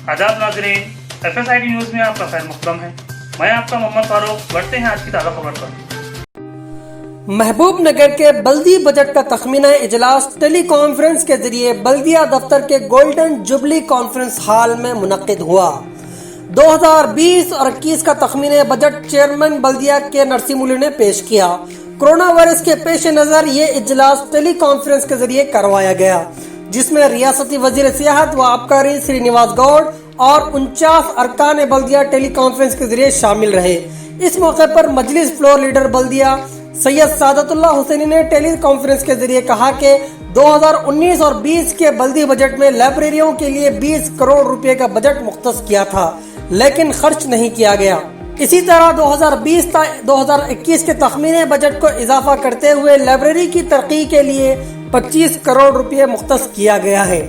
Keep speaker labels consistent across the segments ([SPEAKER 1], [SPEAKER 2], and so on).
[SPEAKER 1] आदाब नाज़रीन, FSID news में आपका खैर मक़दम है। मैं आपका मोहम्मद फारूक। बढ़ते हैं आज की ताज़ा खबर पर।
[SPEAKER 2] महबूब नगर के बल्दी बजट का तखमीना इजलास टेली कॉन्फ्रेंस के जरिए बल्दिया दफ्तर के गोल्डन जुबली कॉन्फ्रेंस हॉल में मुनक्किद हुआ। 2020 और 21 का तखमीना बजट चेयरमैन बल्दिया के नरसिमुल्लू ने पेश किया। कोरोना वायरस के पेश नज़र ये इजलास टेली कॉन्फ्रेंस के जरिए करवाया गया, जिसमें रियासती वजीर सियाहत व आबकारी श्रीनिवास गौड़ और 49 अरकान बल्दिया टेली कॉन्फ्रेंस के जरिए शामिल रहे। इस मौके पर मजलिस फ्लोर लीडर बल्दिया सैयद सादतुल्लाह हुसैनी ने टेली कॉन्फ्रेंस के जरिए कहा कि 2019 और 20 के बल्दी बजट में लाइब्रेरियों के लिए 20 करोड़ रुपए का बजट मुख्तस किया था, लेकिन खर्च नहीं किया गया। इसी तरह 2020-2021 के तखमीने बजट को इजाफा करते हुए लाइब्रेरी की तरक्की के लिए 25 करोड़ रुपए मुख्तस किया गया है।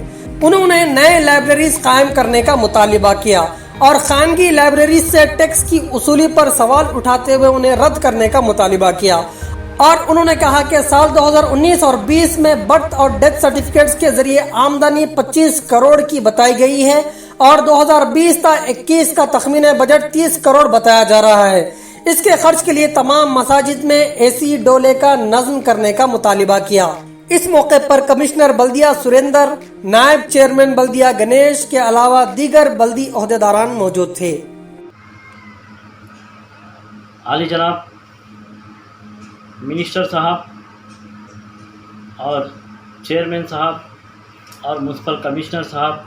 [SPEAKER 2] उन्होंने नए लाइब्रेरीज कायम करने का मुतालिबा किया और खानगी लाइब्रेरी से टैक्स की वसूली पर सवाल उठाते हुए उन्हें रद्द करने का मुतालिबा किया। और उन्होंने कहा कि साल 2019 और 20 में बर्थ और डेथ सर्टिफिकेट्स के जरिए आमदनी 25 करोड़ की बताई गई है और 2020-21 का तखमीना बजट 30 करोड़ बताया जा रहा है। इसके खर्च के लिए तमाम मसाजिद में एसी डोले का नज़्म करने का मुतालिबा किया। इस मौके पर कमिश्नर बल्दिया सुरेंद्र, नायब चेयरमैन बल्दिया गणेश के अलावा दीगर बल्दी ओहदेदारान मौजूद थे।
[SPEAKER 3] आली जनाब मिनिस्टर साहब और चेयरमैन साहब और म्युनिसिपल कमिश्नर साहब,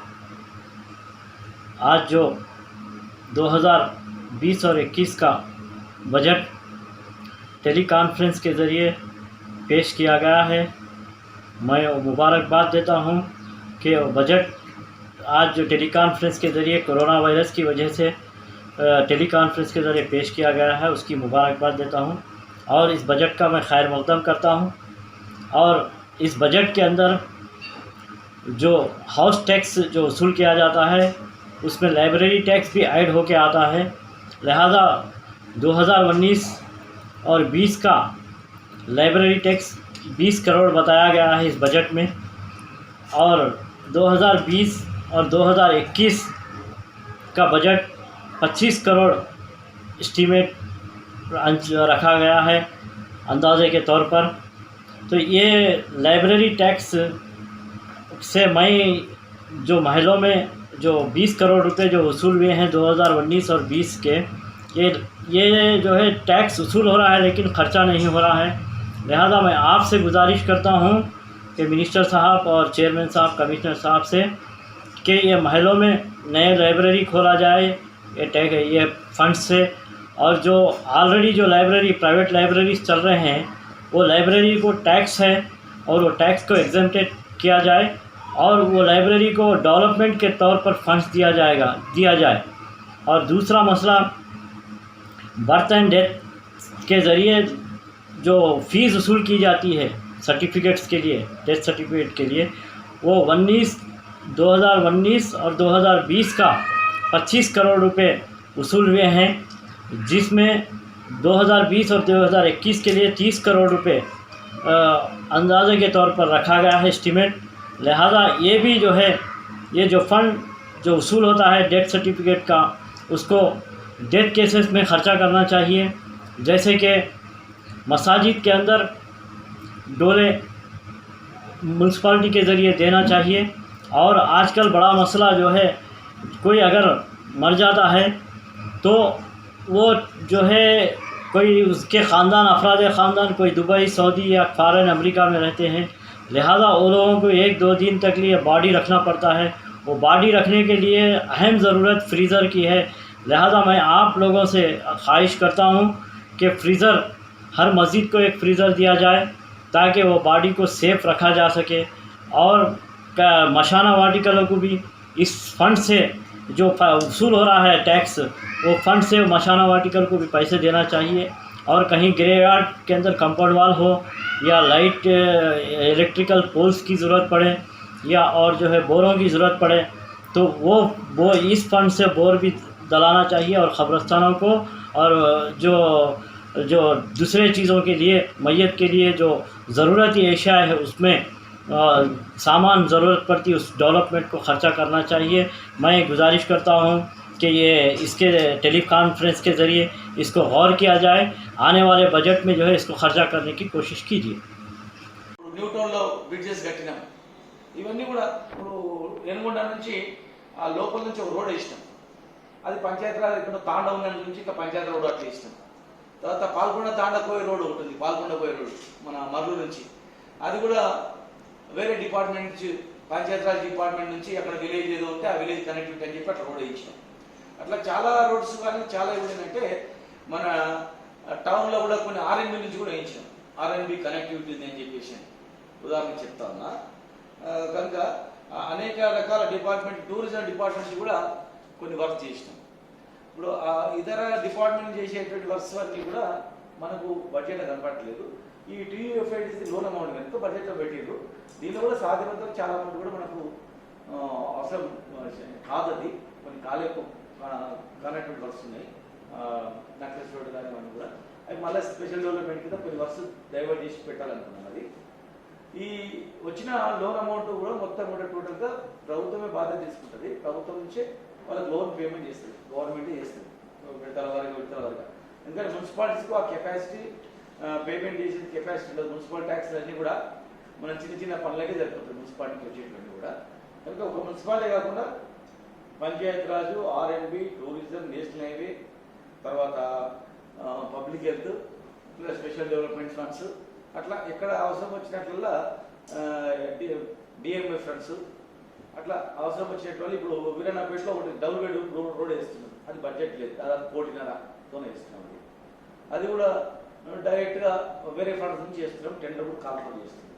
[SPEAKER 3] आज जो 2020 और 21 का बजट टेली कॉन्फ्रेंस के ज़रिए पेश किया गया है, मैं मुबारकबाद देता हूं कि बजट आज जो टेली कॉन्फ्रेंस के ज़रिए कोरोना वायरस की वजह से टेली कॉन्फ्रेंस के ज़रिए पेश किया गया है, उसकी मुबारकबाद देता हूं और इस बजट का मैं खैर मक़दम करता हूं। और इस बजट के अंदर जो हाउस टैक्स जो वसूल किया जाता है, उसमें लाइब्रेरी टैक्स भी ऐड होके आता है। लिहाजा 2019 और 20 का लाइब्रेरी टैक्स 20 करोड़ बताया गया है इस बजट में, और 2020 और 2021 का बजट 25 करोड़ एस्टीमेट रखा गया है अंदाजे के तौर पर। तो ये लाइब्रेरी टैक्स से मैं जो महलों में जो 20 करोड़ रुपए जो वसूल हुए हैं 2019 और 20 के, ये जो है टैक्स वसूल हो रहा है लेकिन ख़र्चा नहीं हो रहा है। लिहाजा मैं आपसे गुजारिश करता हूँ कि मिनिस्टर साहब और चेयरमैन साहब, कमिश्नर साहब से कि ये महलों में नए लाइब्रेरी खोला जाए ये फंड से, और जो ऑलरेडी जो लाइब्रेरी प्राइवेट लाइब्रेरीज चल रहे हैं वो लाइब्रेरी को टैक्स है और वो टैक्स को एग्जेम्प्टेड किया जाए और वो लाइब्रेरी को डेवलपमेंट के तौर पर फंड्स दिया जाए। और दूसरा मसला, बर्थ एंड डेथ के ज़रिए जो फ़ीस वसूल की जाती है सर्टिफिकेट्स के लिए, डेथ सर्टिफिकेट के लिए, वो 2019 और 2020 का 25 करोड़ रुपए वसूल हुए हैं, जिसमें 2020 और 2021 के लिए 30 करोड़ रुपए अंदाजे के तौर पर रखा गया है एस्टीमेट। लिहाजा ये भी जो है, ये जो फ़ंड जो वसूल होता है डेथ सर्टिफिकेट का, उसको डेथ केसेस में ख़र्चा करना चाहिए। जैसे कि मसाजिद के अंदर डोले म्यूनसिपालिटी के ज़रिए देना चाहिए। और आजकल बड़ा मसला जो है, कोई अगर मर जाता है तो वो जो है कोई उसके ख़ानदान ख़ानदान कोई दुबई, सऊदी या फ़ॉरेन अमेरिका में रहते हैं, लिहाजा वो लोगों को 1-2 दिन तक लिए बॉडी रखना पड़ता है। वो बॉडी रखने के लिए अहम ज़रूरत फ्रीज़र की है। लिहाजा मैं आप लोगों से ख्वाहिश करता हूँ कि फ्रीज़र, हर मस्जिद को एक फ्रीज़र दिया जाए ताकि वो बॉडी को सेफ़ रखा जा सके। और मशाना वाटिकलों को भी इस फंड से जो वसूल हो रहा है टैक्स, वो फंड से मशाना वाटिकल को भी पैसे देना चाहिए। और कहीं ग्रेवयार्ड के अंदर कंपाउंड वाल हो या लाइट इलेक्ट्रिकल पोल्स की ज़रूरत पड़े या और जो है बोरों की ज़रूरत पड़े, तो वो इस फंड से बोर भी डलाना चाहिए। और क़ब्रिस्तानों को और जो दूसरे चीज़ों के लिए, मैयत के लिए जो ज़रूरती एशिया है, उसमें सामान ज़रूरत पड़ती है उस डेवलपमेंट को ख़र्चा करना चाहिए। मैं गुजारिश करता हूँ कि ये इसके टेली कॉन्फ्रेंस के ज़रिए इसको गौर किया जाए, आने वाले बजट में जो है इसको खर्चा करने की कोशिश कीजिए।
[SPEAKER 4] న్యూ టౌన్లో బ్రిడ్జెస్ కట్టినాం. ఇవన్నీ కూడా ఇప్పుడు ఎనుగొండ నుంచి ఆ లోపల నుంచి ఒక రోడ్ వేసినాం. అది పంచాయతీరాజ్ ఇక్కడ తాండవ నుంచి ఇంకా పంచాయతీ రోడ్ అట్లా వేసినాం. తర్వాత పాల్గొండ తాండకోయ రోడ్ ఒకటి ఉంది, పాల్గొండ పోయే రోడ్ మన మర్రూరు నుంచి, అది కూడా వేరే డిపార్ట్మెంట్ నుంచి పంచాయతీరాజ్ డిపార్ట్మెంట్ నుంచి అక్కడ విలేజ్ ఏదో ఉంటే ఆ విలేజ్ కనెక్టివిటీ అని చెప్పి అట్లా రోడ్ వేయించినాం. అట్లా చాలా రోడ్స్ కానీ చాలా ఏంటంటే మన టౌన్లో కూడా కొన్ని ఆర్ఎన్బి నుంచి కూడా వేయించాం. ఆర్ఎన్బి కనెక్టివిటీ అని చెప్పేసి ఉదాహరణ చెప్తా ఉన్నా. కనుక అనేక రకాల డిపార్ట్మెంట్, టూరిజం డిపార్ట్మెంట్ కూడా కొన్ని వర్క్ చేసినాం. ఇప్పుడు ఇతర డిపార్ట్మెంట్ చేసేటువంటి వర్క్స్ అన్నీ కూడా మనకు బడ్జెట్లో కనపడట్లేదు. ఈ టీయూఎఫ్ఐడిసి లోన్ అమౌంట్ కనుక బడ్జెట్లో పెట్టిండ్రు. దీనిలో కూడా సాధ్యమంతా చాలా అమౌంట్ కూడా మనకు అవసరం కాదది, కొన్ని కాలేకు కనెక్టివిటీ వర్క్స్ ఉన్నాయి, నెక్లెస్ రోడ్ కానీ అవన్నీ కూడా అవి మళ్ళీ స్పెషల్ డెవలప్మెంట్ కింద కొన్ని వర్క్స్ డైవర్ట్ చేసి పెట్టాలనుకున్నాం. అది ఈ వచ్చిన లోన్ అమౌంట్ కూడా మొత్తం కూడా టోటల్గా ప్రభుత్వమే బాధ్యత తీసుకుంటుంది. ప్రభుత్వం నుంచే వాళ్ళకి లోన్ పేమెంట్ చేస్తుంది, గవర్నమెంటే చేస్తుంది విడతల వారిగా. ఎందుకంటే మున్సిపాలిటీస్కు ఆ కెపాసిటీ పేమెంట్ చేసే కెపాసిటీ ఉండదు. మున్సిపల్ ట్యాక్స్లు అన్నీ కూడా మనం చిన్న చిన్న పనులకే సరిపోతుంది మున్సిపాలిటీకి వచ్చేటువంటి కూడా. కనుక ఒక మున్సిపాలిటీ కాకుండా Panchayati Raj, RNB, tourism, national highway, తర్వాత public health, plus special development funds, అట్లా ఎక్కడ అవసరం వచ్చినట్లల్లా డిఎంఎఫ్ ఫండ్స్, అట్లా అవసరం వచ్చినట్టు వాళ్ళు ఇప్పుడు వీరన్నపేటలో ఒకటి డబుల్ బెడ్ రోడ్ వేస్తున్నారు. అది బడ్జెట్ లేదు, దాదాపు 1.5 వేస్తున్నాం. అది కూడా డైరెక్ట్గా వేరే ఫండ్స్ నుంచి చేస్తున్నాం, టెండర్ కూడా కాల్ఫర్ చేస్తున్నాం.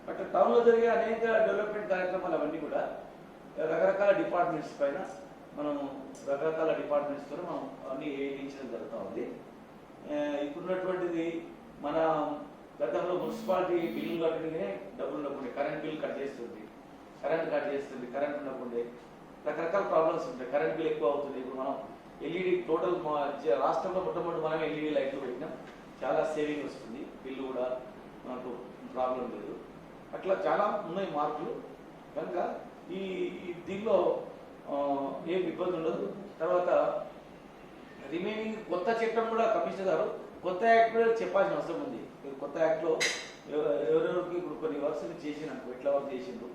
[SPEAKER 4] అట్లా టౌన్లో జరిగే అనేక డెవలప్మెంట్ కార్యక్రమాలు అవన్నీ కూడా రకరకాల డిపార్ట్మెంట్స్ పైన మనం మనం అన్నీ వేయించడం జరుగుతూ ఉంది. ఇప్పుడున్నటువంటిది మన గతంలో మున్సిపాలిటీ బిల్లులు కట్టడానికే డబ్బులు ఉండకుండా కరెంట్ బిల్ కట్ చేస్తుంది, కరెంట్ ఉండకుండే రకరకాల ప్రాబ్లమ్స్ ఉంటాయి. కరెంట్ బిల్ ఎక్కువ అవుతుంది. ఇప్పుడు మనం ఎల్ఈడి టోటల్ రాష్ట్రంలో మొట్టమొదటి మనం ఎల్ఈడి లైట్లు పెట్టినాం, చాలా సేవింగ్ వస్తుంది, బిల్లు కూడా మనకు ప్రాబ్లం లేదు. అట్లా చాలా ఉన్నాయి మార్పులు. కనుక ఈ దీనిలో ఏం ఇబ్బంది ఉండదు. తర్వాత రిమైనింగ్ కొత్త చట్టం కూడా కమిషనర్ గారు కొత్త యాక్ట్ కూడా చెప్పాల్సిన అవసరం ఉంది. కొత్త యాక్ట్లో ఎవరెవరికి ఇప్పుడు కొన్ని వర్క్స్ చేసినాకు ఎట్లా వర్క్ చేసిండ్రు,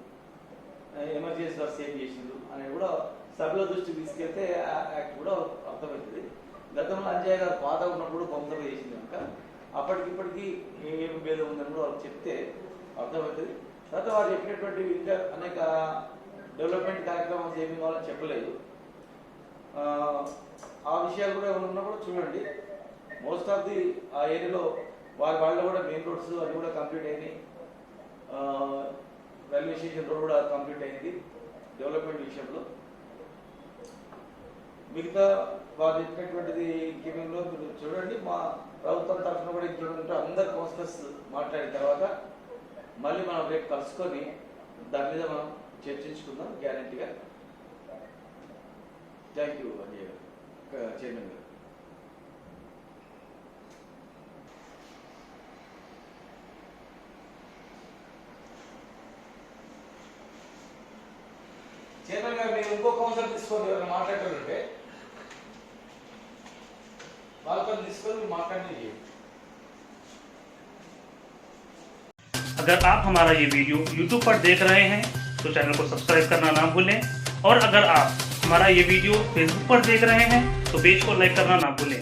[SPEAKER 4] ఎమర్జెన్సీ వర్క్స్ ఏం చేసిండ్రు అనేది కూడా సభలో దృష్టికి తీసుకెళ్తే ఆ యాక్ట్ కూడా అర్థమవుతుంది. గతంలో అంజయ్య గారు పాత ఉన్నప్పుడు కొంతగా చేసింది కనుక అప్పటికిప్పటికీ ఏం భేదం ఉందని కూడా వాళ్ళకి చెప్తే అర్థమవుతుంది. తర్వాత వారు చెప్పినటువంటి ఇంకా అనేక డెవలప్మెంట్ కార్యక్రమాలు ఏమి కావాలని చెప్పలేదు. ఆ విషయాలు కూడా ఏమైనా ఉన్నా కూడా చూడండి. మోస్ట్ ఆఫ్ ది ఆ ఏరియాలో వాళ్ళు కూడా మెయిన్ రోడ్స్ అవి కూడా కంప్లీట్ అయినాయి. రైల్వే స్టేషన్ రోడ్ కూడా కంప్లీట్ అయింది డెవలప్మెంట్ విషయంలో. మిగతా వారు చెప్పినటువంటిది ఇంకేమేమో మీరు చూడండి. మా ప్రభుత్వం తరఫున కూడా ఇంకేమంటే అందరు కౌన్సిలర్స్ మాట్లాడిన తర్వాత మళ్ళీ మనం రేపు కలుసుకొని దాని మీద మనం చర్చించుకుందాం గ్యారంటీగా. థ్యాంక్ యూ అంజయ్య గారు, చైర్మన్ గారు. చైర్మన్ గారు మీరు ఇంకో కౌన్సిలర్ తీసుకొని ఎవరైనా మాట్లాడారంటే వాళ్ళతో తీసుకొని మీరు మాట్లాడి.
[SPEAKER 1] अगर आप हमारा ये वीडियो YouTube पर देख रहे हैं तो चैनल को सब्सक्राइब करना ना भूलें, और अगर आप हमारा ये वीडियो Facebook पर देख रहे हैं तो पेज को लाइक करना ना भूलें।